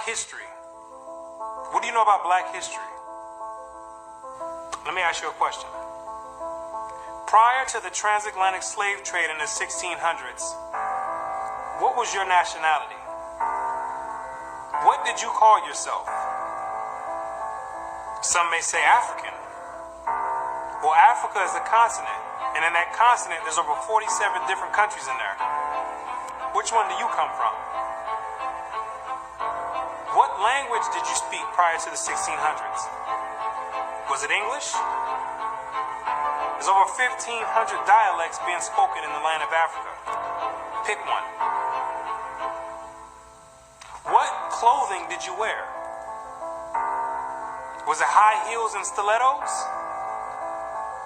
history. What do you know about black history? Let me ask you a question. Prior to the transatlantic slave trade in the 1600s, what was your nationality? What did you call yourself? Some may say African. Well, Africa is a continent, and in that continent, there's over 47 different countries in there. Which one do you come from? What language did you speak prior to the 1600s? Was it English? There's over 1,500 dialects being spoken in the land of Africa. Pick one. What clothing did you wear? Was it high heels and stilettos?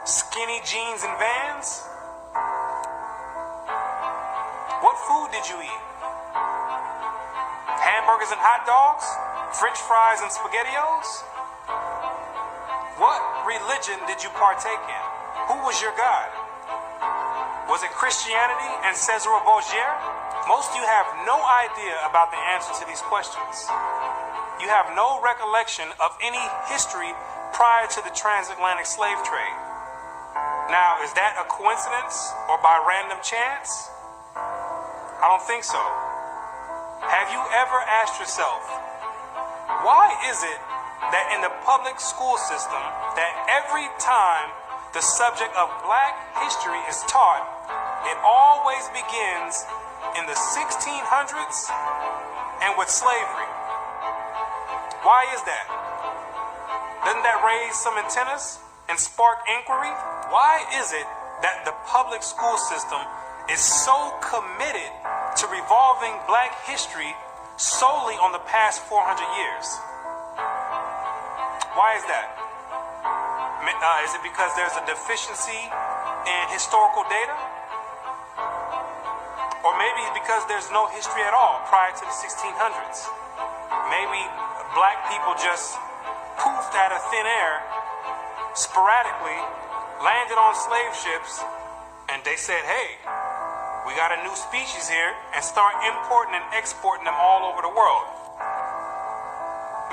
Skinny jeans and Vans? What food did you eat? Hamburgers and hot dogs? French fries and SpaghettiOs? What religion did you partake in? Who was your God? Was it Christianity and Cesar Borgia? Most of you have no idea about the answer to these questions. You have no recollection of any history prior to the transatlantic slave trade. Now, is that a coincidence or by random chance? I don't think so. Have you ever asked yourself, why is it that in the public school system that every time the subject of black history is taught, it always begins in the 1600s and with slavery? Why is that? Doesn't that raise some antennas and spark inquiry? Why is it that the public school system is so committed to revolving black history solely on the past 400 years? Why is that? Is it because there's a deficiency in historical data? Or maybe because there's no history at all prior to the 1600s. Maybe black people just poofed out of thin air, sporadically, landed on slave ships, and they said, hey, we got a new species here, and start importing and exporting them all over the world.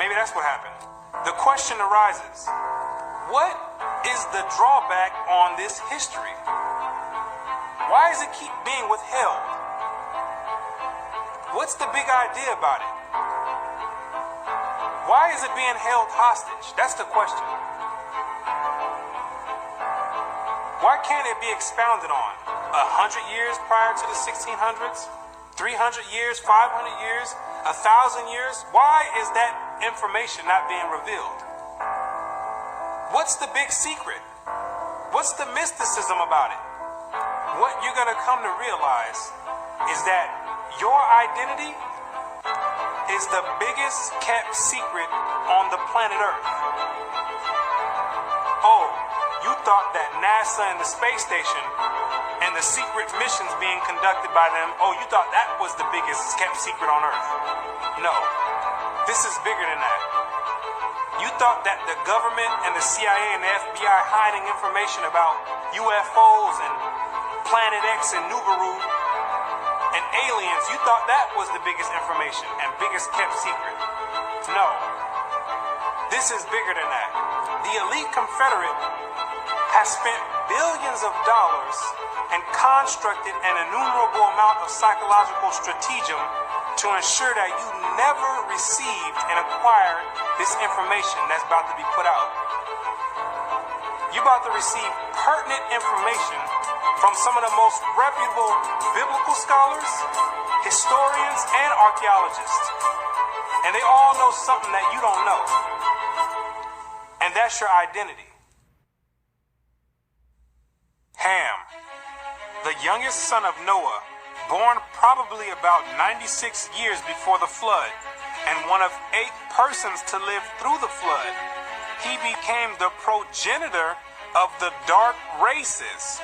Maybe that's what happened. The question arises, what is the drawback on this history? Why does it keep being withheld? What's the big idea about it? Why is it being held hostage? That's the question. Why can't it be expounded on? 100 years prior to the 1600s? 300 years? 500 years? 1,000 years? Why is that information not being revealed? What's the big secret? What's the mysticism about it? What you're going to come to realize is that your identity is the biggest kept secret on the planet Earth. Oh, you thought that NASA and the space station and the secret missions being conducted by them, oh, you thought that was the biggest kept secret on Earth. No, this is bigger than that. You thought that the government and the CIA and the FBI hiding information about UFOs and Planet X and Nubaru and aliens, you thought that was the biggest information and biggest kept secret. No, this is bigger than that. The elite Confederate has spent billions of dollars and constructed an innumerable amount of psychological stratagem to ensure that you never received and acquired this information that's about to be put out. You're about to receive pertinent information from some of the most reputable biblical scholars, historians, and archaeologists. And they all know something that you don't know. And that's your identity. Ham, the youngest son of Noah, born probably about 96 years before the flood, and one of 8 persons to live through the flood. He became the progenitor of the dark races,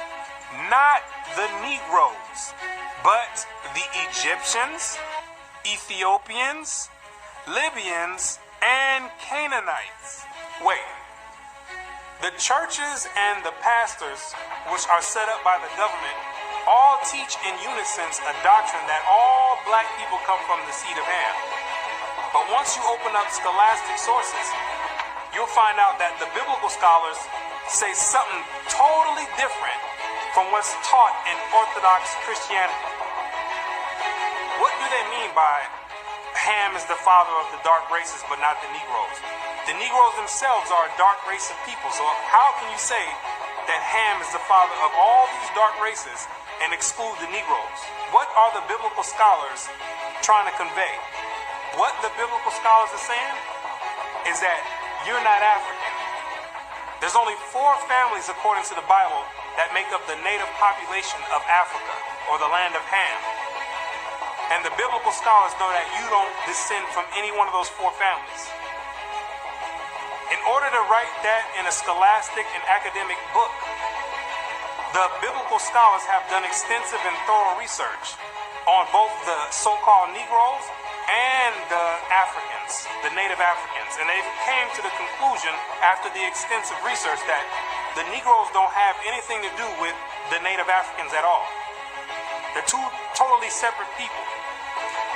not the Negroes, but the Egyptians, Ethiopians, Libyans, and Canaanites. Wait, the churches and the pastors, which are set up by the government, all teach in unison a doctrine that all black people come from the seed of Ham. But once you open up scholastic sources, you'll find out that the biblical scholars say something totally different from what's taught in Orthodox Christianity. What do they mean by Ham is the father of the dark races but not the Negroes? The Negroes themselves are a dark race of people, so how can you say that Ham is the father of all these dark races and exclude the Negroes? What are the biblical scholars trying to convey? What the biblical scholars are saying is that you're not African. There's only 4 families according to the Bible that make up the native population of Africa, or the land of Ham. And the biblical scholars know that you don't descend from any one of those 4 families. In order to write that in a scholastic and academic book, the biblical scholars have done extensive and thorough research on both the so-called Negroes and the Africans, the native Africans. And they came to the conclusion after the extensive research that the Negroes don't have anything to do with the native Africans at all. They're 2 totally separate people.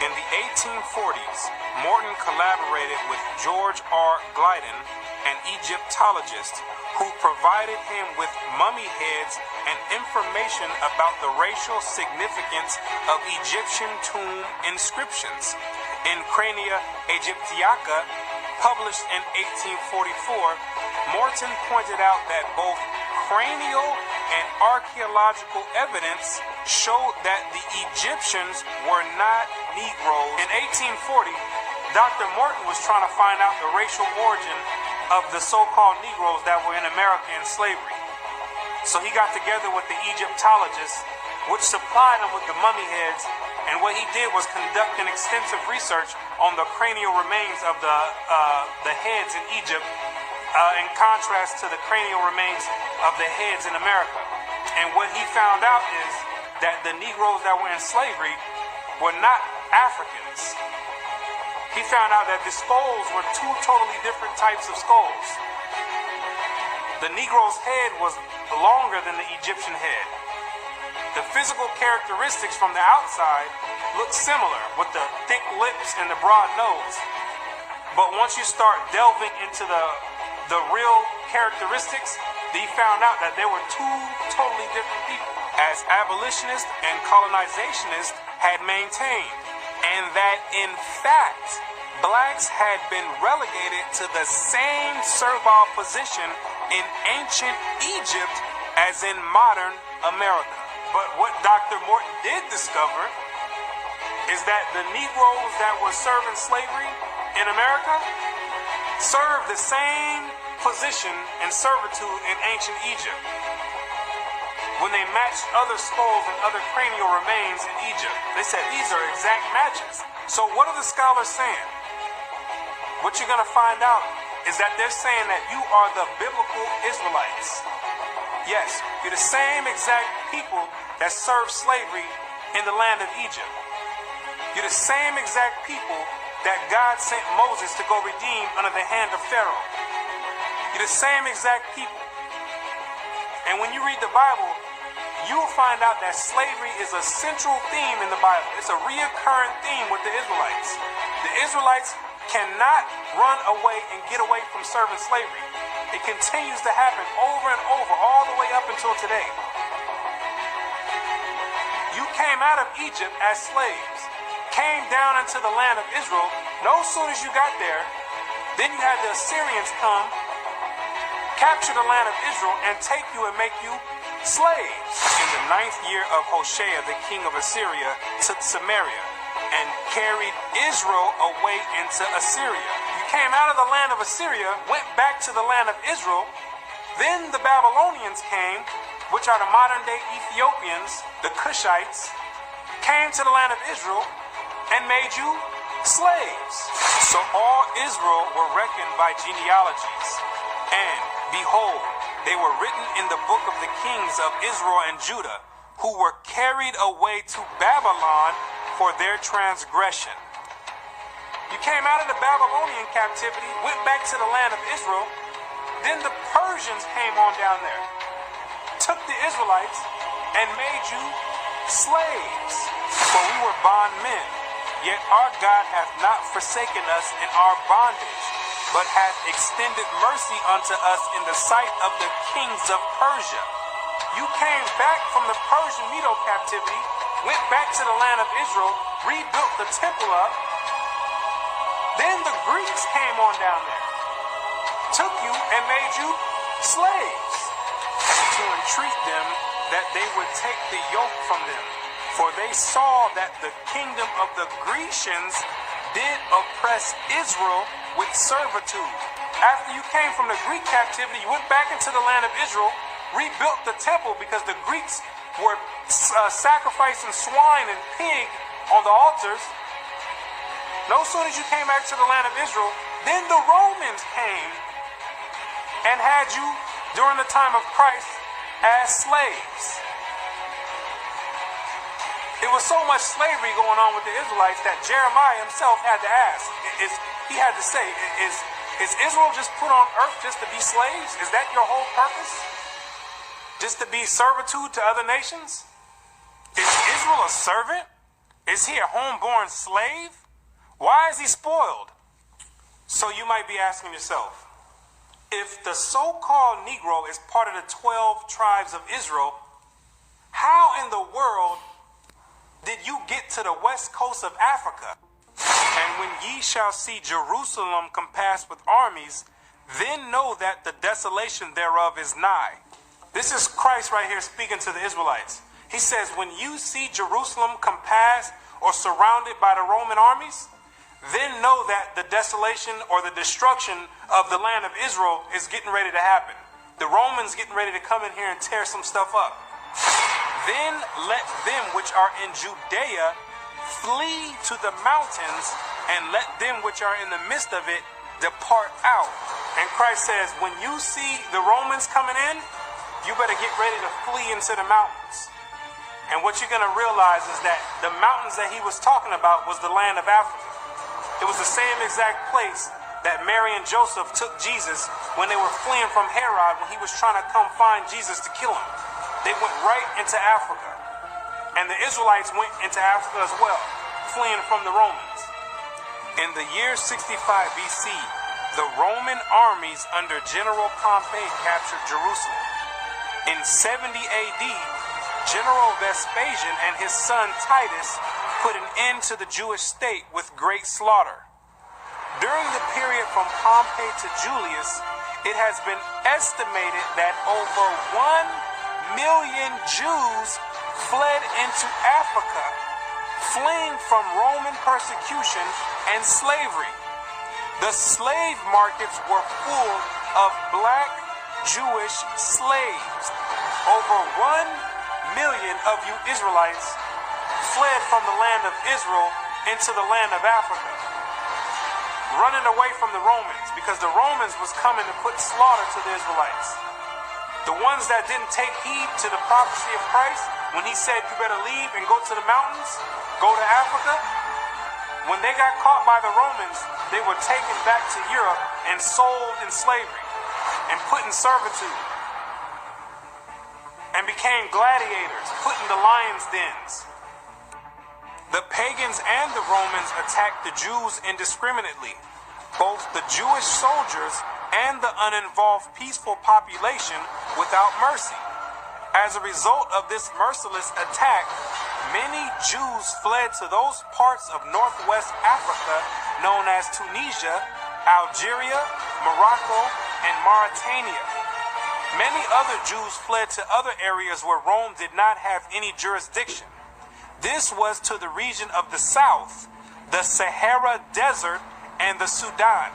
In the 1840s, Morton collaborated with George R. Glyden, an Egyptologist, who provided him with mummy heads and information about the racial significance of Egyptian tomb inscriptions. In Crania Aegyptiaca, published in 1844, Morton pointed out that both cranial and archaeological evidence showed that the Egyptians were not Negroes. In 1840, Dr. Morton was trying to find out the racial origin of the so-called Negroes that were in America in slavery. So he got together with the Egyptologists, which supplied him with the mummy heads, and what he did was conduct an extensive research on the cranial remains of the heads in Egypt, in contrast to the cranial remains of the heads in America. And what he found out is that the Negroes that were in slavery were not Africans. He found out that the skulls were 2 totally different types of skulls. The Negro's head was longer than the Egyptian head. The physical characteristics from the outside look similar, with the thick lips and the broad nose. But once you start delving into the real characteristics, he found out that there were 2 totally different people, as abolitionists and colonizationists had maintained, and that in fact, blacks had been relegated to the same servile position in ancient Egypt as in modern America. But what Dr. Morton did discover is that the Negroes that were serving slavery in America served the same position and servitude in ancient Egypt when they matched other skulls and other cranial remains in Egypt. They said these are exact matches. So what are the scholars saying? What you're going to find out is that they're saying that you are the biblical Israelites. Yes, you're the same exact people that served slavery in the land of Egypt. You're the same exact people that God sent Moses to go redeem under the hand of Pharaoh. You're the same exact people. And when you read the Bible, you'll find out that slavery is a central theme in the Bible. It's a reoccurring theme with the Israelites. The Israelites cannot run away and get away from serving slavery. It continues to happen over and over, all the way up until today. You came out of Egypt as slaves, came down into the land of Israel. No sooner as you got there, then you had the Assyrians come, capture the land of Israel, and take you and make you slaves. In the 9th year of Hoshea, the king of Assyria took Samaria and carried Israel away into Assyria. You came out of the land of Assyria, went back to the land of Israel. Then the Babylonians came, which are the modern-day Ethiopians, the Cushites, came to the land of Israel and made you slaves. So all Israel were reckoned by genealogies, and behold, they were written in the book of the kings of Israel and Judah, who were carried away to Babylon for their transgression. You came out of the Babylonian captivity, went back to the land of Israel. Then the Persians came on down there, took the Israelites, and made you slaves. For we were bondmen Yet our God hath not forsaken us in our bondage, but hath extended mercy unto us in the sight of the kings of Persia. You came back from the Persian Medo captivity, went back to the land of Israel, rebuilt the temple up. Then the Greeks came on down there, took you and made you slaves to entreat them that they would take the yoke from them. For they saw that the kingdom of the Grecians did oppress Israel with servitude. After you came from the Greek captivity, you went back into the land of Israel, rebuilt the temple because the Greeks were sacrificing swine and pig on the altars. No sooner as you came back to the land of Israel, then the Romans came and had you during the time of Christ as slaves. It was so much slavery going on with the Israelites that Jeremiah himself had to ask. He had to say, is Israel just put on earth just to be slaves? Is that your whole purpose? Just to be servitude to other nations? Is Israel a servant? Is he a homeborn slave? Why is he spoiled? So you might be asking yourself, if the so-called Negro is part of the 12 tribes of Israel, how in the world did you get to the west coast of Africa? And when ye shall see Jerusalem compassed with armies, then know that the desolation thereof is nigh. This is Christ right here speaking to the Israelites. He says, when you see Jerusalem compassed or surrounded by the Roman armies, then know that the desolation or the destruction of the land of Israel is getting ready to happen. The Romans getting ready to come in here and tear some stuff up. Then let them which are in Judea flee to the mountains, and let them which are in the midst of it depart out. And Christ says, when you see the Romans coming in, you better get ready to flee into the mountains. And what you're going to realize is that the mountains that he was talking about was the land of Africa. It was the same exact place that Mary and Joseph took Jesus when they were fleeing from Herod when he was trying to come find Jesus to kill him. They went right into Africa. And the Israelites went into Africa as well, fleeing from the Romans. In the year 65 BC, the Roman armies under General Pompey captured Jerusalem. In 70 AD, General Vespasian and his son Titus put an end to the Jewish state with great slaughter. During the period from Pompey to Julius, it has been estimated that over 1 million Jews fled into Africa, fleeing from Roman persecution and slavery. The slave markets were full of black Jewish slaves. Over 1 million of you Israelites fled from the land of Israel into the land of Africa, running away from the Romans because the Romans was coming to put slaughter to the Israelites. The ones that didn't take heed to the prophecy of Christ, when he said you better leave and go to the mountains, go to Africa, when they got caught by the Romans, they were taken back to Europe and sold in slavery and put in servitude and became gladiators, put in the lions' dens. The pagans and the Romans attacked the Jews indiscriminately. Both the Jewish soldiers and the uninvolved peaceful population without mercy. As a result of this merciless attack, many Jews fled to those parts of northwest Africa known as Tunisia, Algeria, Morocco, and Mauritania. Many other Jews fled to other areas where Rome did not have any jurisdiction. This was to the region of the south, the Sahara Desert, and the Sudan.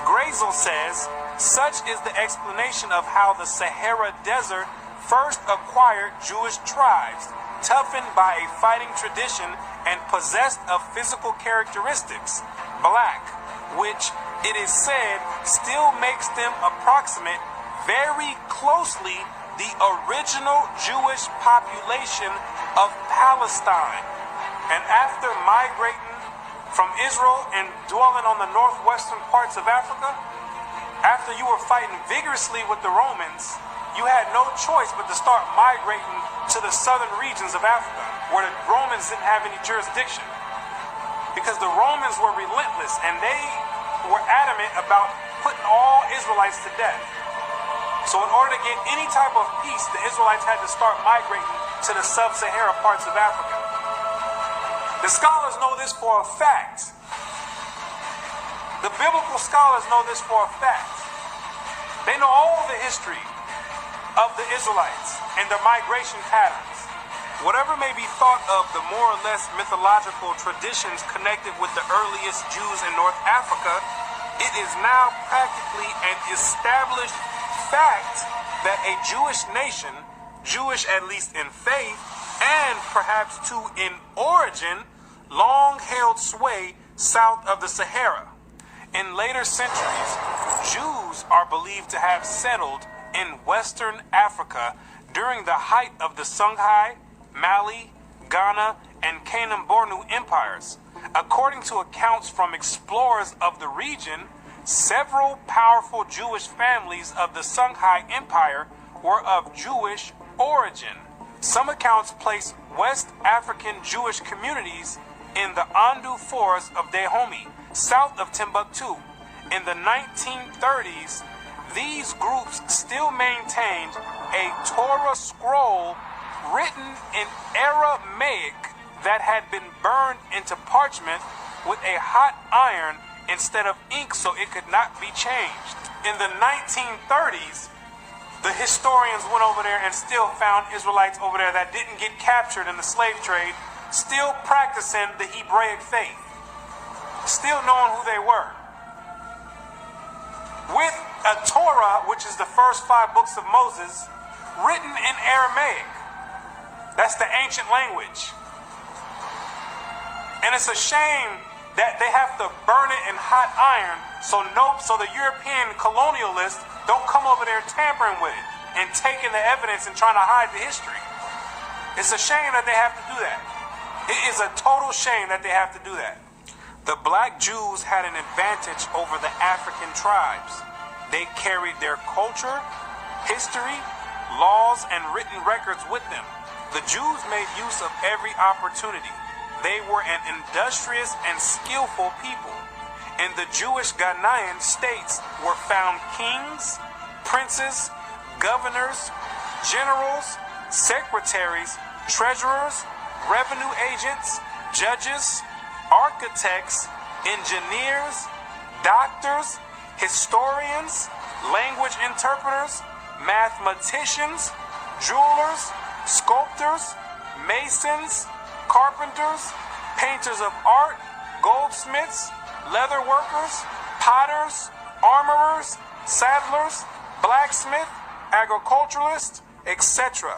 Grazel says, such is the explanation of how the Sahara Desert first acquired Jewish tribes, toughened by a fighting tradition and possessed of physical characteristics, black, which it is said still makes them approximate very closely the original Jewish population of Palestine. And after migrating from Israel and dwelling on the northwestern parts of Africa, after you were fighting vigorously with the Romans, you had no choice but to start migrating to the southern regions of Africa, where the Romans didn't have any jurisdiction. because the Romans were relentless and they were adamant about putting all Israelites to death. So in order to get any type of peace, the Israelites had to start migrating to the sub-Sahara parts of Africa. The scholars know this for a fact. The biblical scholars know this for a fact. They know all the history of the Israelites and their migration patterns. Whatever may be thought of the more or less mythological traditions connected with the earliest Jews in North Africa, it is now practically an established fact that a Jewish nation, Jewish at least in faith, and perhaps too in origin, long held sway south of the Sahara. In later centuries, Jews are believed to have settled in Western Africa during the height of the Songhai, Mali, Ghana, and Canaan-Bornu empires. According to accounts from explorers of the region, several powerful Jewish families of the Songhai Empire were of Jewish origin. Some accounts place West African Jewish communities in the Andu Forest of Dahomey, south of Timbuktu. In the 1930s, these groups still maintained a Torah scroll written in Aramaic that had been burned into parchment with a hot iron instead of ink so it could not be changed. In the 1930s, the historians went over there and still found Israelites over there that didn't get captured in the slave trade, still practicing the Hebraic faith, still knowing who they were. With a Torah, which is the first 5 books of Moses, written in Aramaic. That's the ancient language. And it's a shame that they have to burn it in hot iron so the European colonialists don't come over there tampering with it and taking the evidence and trying to hide the history. It's a shame that they have to do that. It is a total shame that they have to do that. The black Jews had an advantage over the African tribes. They carried their culture, history, laws, and written records with them. The Jews made use of every opportunity. They were an industrious and skillful people. In the Jewish Ghanaian states were found kings, princes, governors, generals, secretaries, treasurers, revenue agents, judges, architects, engineers, doctors, historians, language interpreters, mathematicians, jewelers, sculptors, masons, carpenters, painters of art, goldsmiths, leather workers, potters, armorers, saddlers, blacksmiths, agriculturalists, etc.